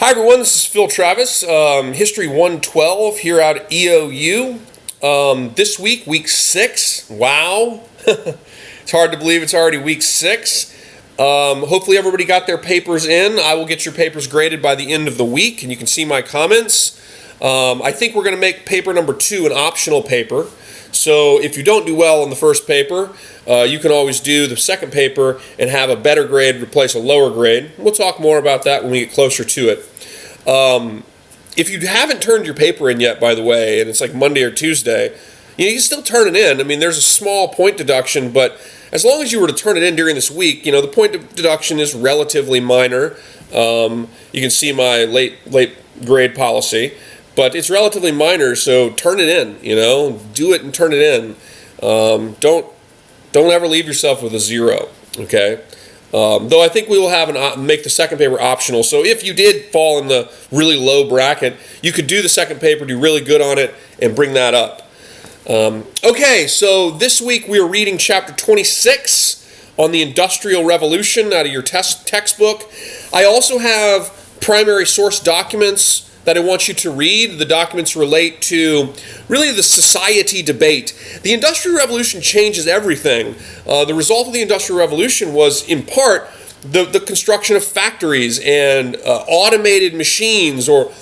Hi everyone, this is Phil Travis, History 112 here out at EOU. This week, week 6, wow. It's hard to believe it's already week 6. Hopefully everybody got their papers in. I will get your papers graded by the end of the week, and you can see my comments. I think we're going to make paper number 2 an optional paper. So if you don't do well on the first paper, you can always do the second paper and have a better grade replace a lower grade. We'll talk more about that when we get closer to it. If you haven't turned your paper in yet, by the way, and it's like Monday or Tuesday, you can still turn it in. I mean, there's a small point deduction, but as long as you were to turn it in during this week, the point deduction is relatively minor. You can see my late grade policy. But it's relatively minor, so turn it in, do it and turn it in. Don't ever leave yourself with a 0, okay? Though I think we will make the second paper optional. So if you did fall in the really low bracket, you could do the second paper, do really good on it, and bring that up. Okay, so this week we are reading chapter 26 on the Industrial Revolution out of your textbook. I also have primary source documents that I want you to read. The documents relate to really the society debate. The Industrial Revolution changes everything. The result of the Industrial Revolution was, in part, the construction of factories and automated machines or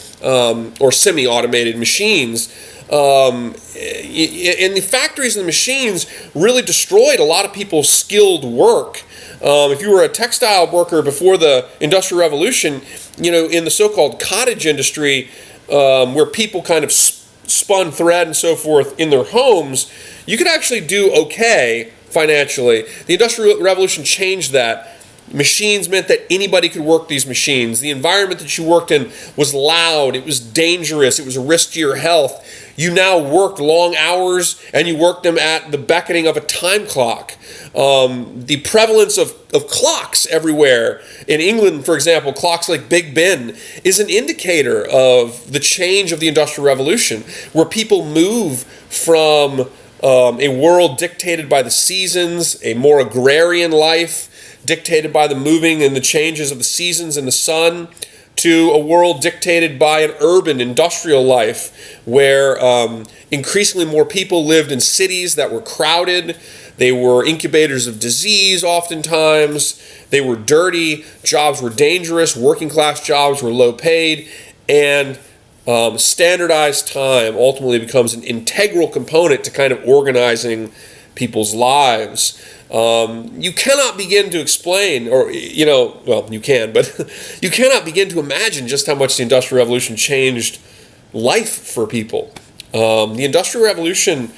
semi-automated machines. And the factories and the machines really destroyed a lot of people's skilled work. If you were a textile worker before the Industrial Revolution, in the so-called cottage industry, where people kind of spun thread and so forth in their homes, you could actually do okay financially. The Industrial Revolution changed that. Machines meant that anybody could work these machines. The environment that you worked in was loud, it was dangerous, it was a risk to your health. You now worked long hours, and you worked them at the beckoning of a time clock. The prevalence of clocks everywhere. In England, for example, clocks like Big Ben is an indicator of the change of the Industrial Revolution, where people move from a world dictated by the seasons, a more agrarian life, dictated by the moving and the changes of the seasons and the sun, to a world dictated by an urban industrial life where increasingly more people lived in cities that were crowded. They were incubators of disease oftentimes. They were dirty. Jobs were dangerous. Working class jobs were low paid. And standardized time ultimately becomes an integral component to kind of organizing people's lives. You cannot begin to explain, you can, but you cannot begin to imagine just how much the Industrial Revolution changed life for people. The Industrial Revolution,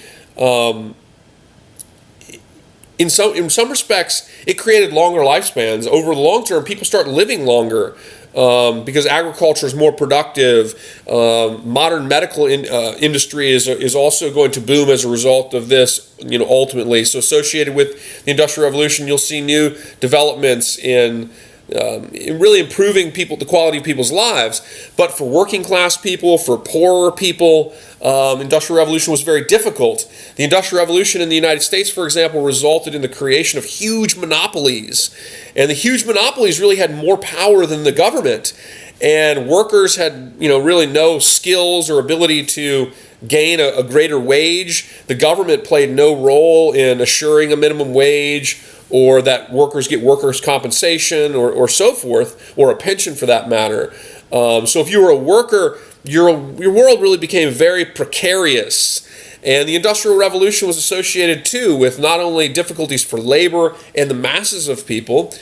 in some respects, it created longer lifespans. Over the long term, people start living longer. Because agriculture is more productive. Modern medical industry is also going to boom as a result of this, ultimately. So associated with the Industrial Revolution, you'll see new developments in really improving the quality of people's lives. But for working class people, for poorer people, Industrial Revolution was very difficult. The Industrial Revolution in the United States, for example, resulted in the creation of huge monopolies. And the huge monopolies really had more power than the government. And workers had, really no skills or ability to gain a greater wage. The government played no role in assuring a minimum wage, or that workers get workers' compensation, or so forth, or a pension for that matter. So if you were a worker, your world really became very precarious. And the Industrial Revolution was associated, too, with not only difficulties for labor and the masses of people,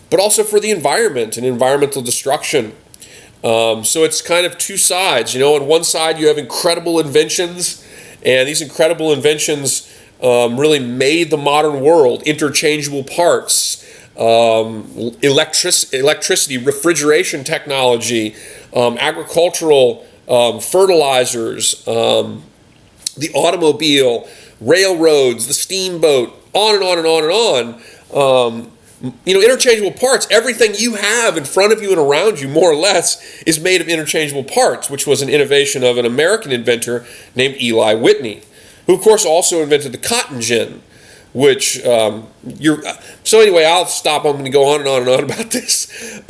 but also for the environment and environmental destruction. So it's kind of two sides. On one side, you have incredible inventions, and these incredible inventions really made the modern world. Interchangeable parts, electricity, refrigeration technology, agricultural fertilizers, the automobile, railroads, the steamboat, on and on and on and on. Interchangeable parts, everything you have in front of you and around you, more or less, is made of interchangeable parts, which was an innovation of an American inventor named Eli Whitney, who, of course, also invented the cotton gin, which so anyway, I'll stop. I'm going to go on and on and on about this.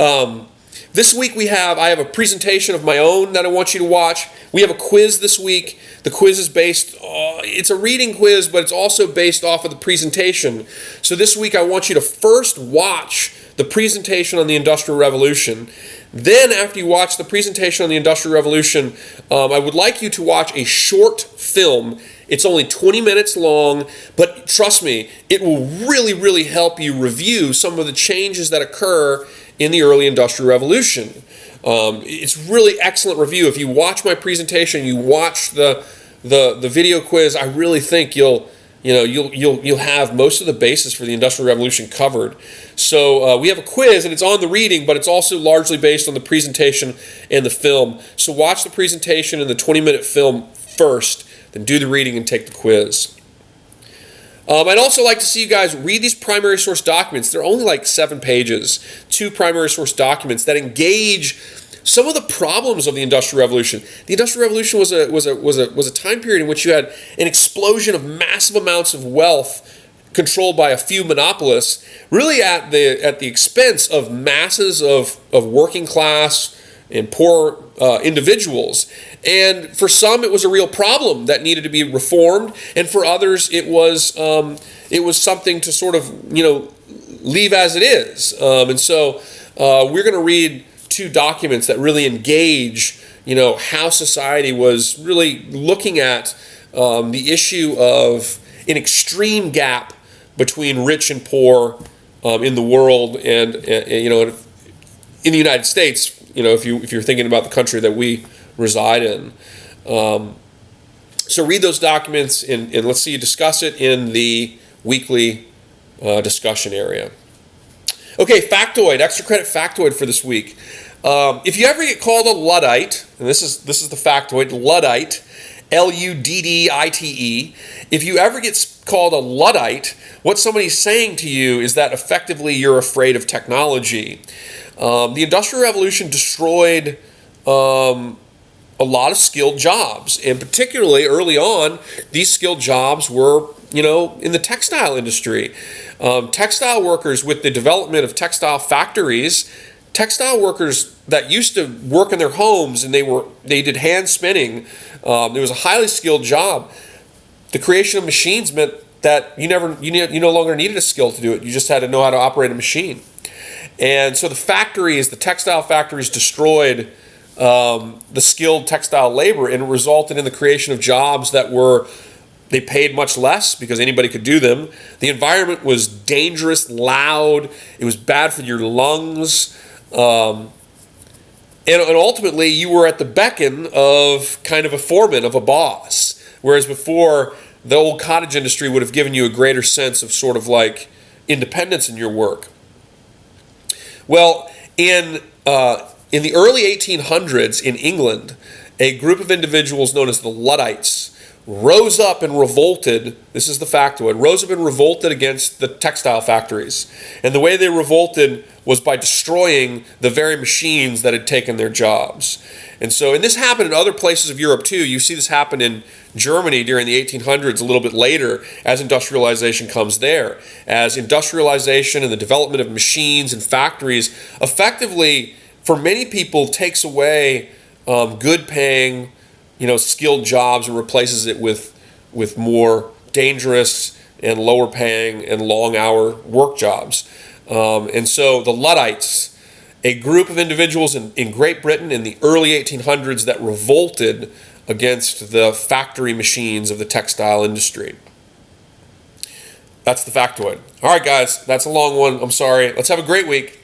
This week I have a presentation of my own that I want you to watch. We have a quiz this week. The quiz is it's a reading quiz, but it's also based off of the presentation. So this week I want you to first watch the presentation on the Industrial Revolution. Then after you watch the presentation on the Industrial Revolution, I would like you to watch a short film. It's only 20 minutes long, but trust me, it will really, really help you review some of the changes that occur in the early Industrial Revolution. It's really excellent review. If you watch my presentation, you watch the video quiz, I really think you'll have most of the basis for the Industrial Revolution covered. So we have a quiz, and it's on the reading, but it's also largely based on the presentation and the film. So watch the presentation and the 20-minute film first, then do the reading and take the quiz. I'd also like to see you guys read these primary source documents. They're only like 7 pages, 2 primary source documents that engage some of the problems of the Industrial Revolution. The Industrial Revolution was a time period in which you had an explosion of massive amounts of wealth controlled by a few monopolists, really at the expense of masses of working class and poor individuals. And for some, it was a real problem that needed to be reformed, and for others, it was something to sort of leave as it is. And so we're going to read 2 documents that really engage how society was really looking at the issue of an extreme gap between rich and poor in the world, and in the United States. If you're thinking about the country that we reside in. So read those documents and let's see you discuss it in the weekly discussion area. Okay, factoid, extra credit factoid for this week. If you ever get called a Luddite, and this is the factoid, Luddite, Luddite, if you ever get called a Luddite, what somebody's saying to you is that effectively you're afraid of technology. The Industrial Revolution destroyed a lot of skilled jobs, and particularly early on, these skilled jobs were, in the textile industry. Textile workers, with the development of textile factories, textile workers that used to work in their homes and they did hand spinning, it was a highly skilled job. The creation of machines meant that you no longer needed a skill to do it. You just had to know how to operate a machine. And so the textile factories destroyed the skilled textile labor, and it resulted in the creation of jobs they paid much less because anybody could do them. The environment was dangerous, loud, it was bad for your lungs, and ultimately you were at the beckon of kind of a foreman, of a boss, whereas before the old cottage industry would have given you a greater sense of sort of like independence in your work. Well, in the early 1800s in England, a group of individuals known as the Luddites rose up and revolted. This is the factoid. Rose up and revolted against the textile factories. And the way they revolted was by destroying the very machines that had taken their jobs. And this happened in other places of Europe too. You see this happen in Germany during the 1800s, a little bit later, as industrialization comes there. As industrialization and the development of machines and factories effectively, for many people, takes away good paying, skilled jobs and replaces it with more dangerous and lower paying and long hour work jobs. And so the Luddites, a group of individuals in Great Britain in the early 1800s that revolted against the factory machines of the textile industry. That's the factoid. All right, guys, that's a long one. I'm sorry. Let's have a great week.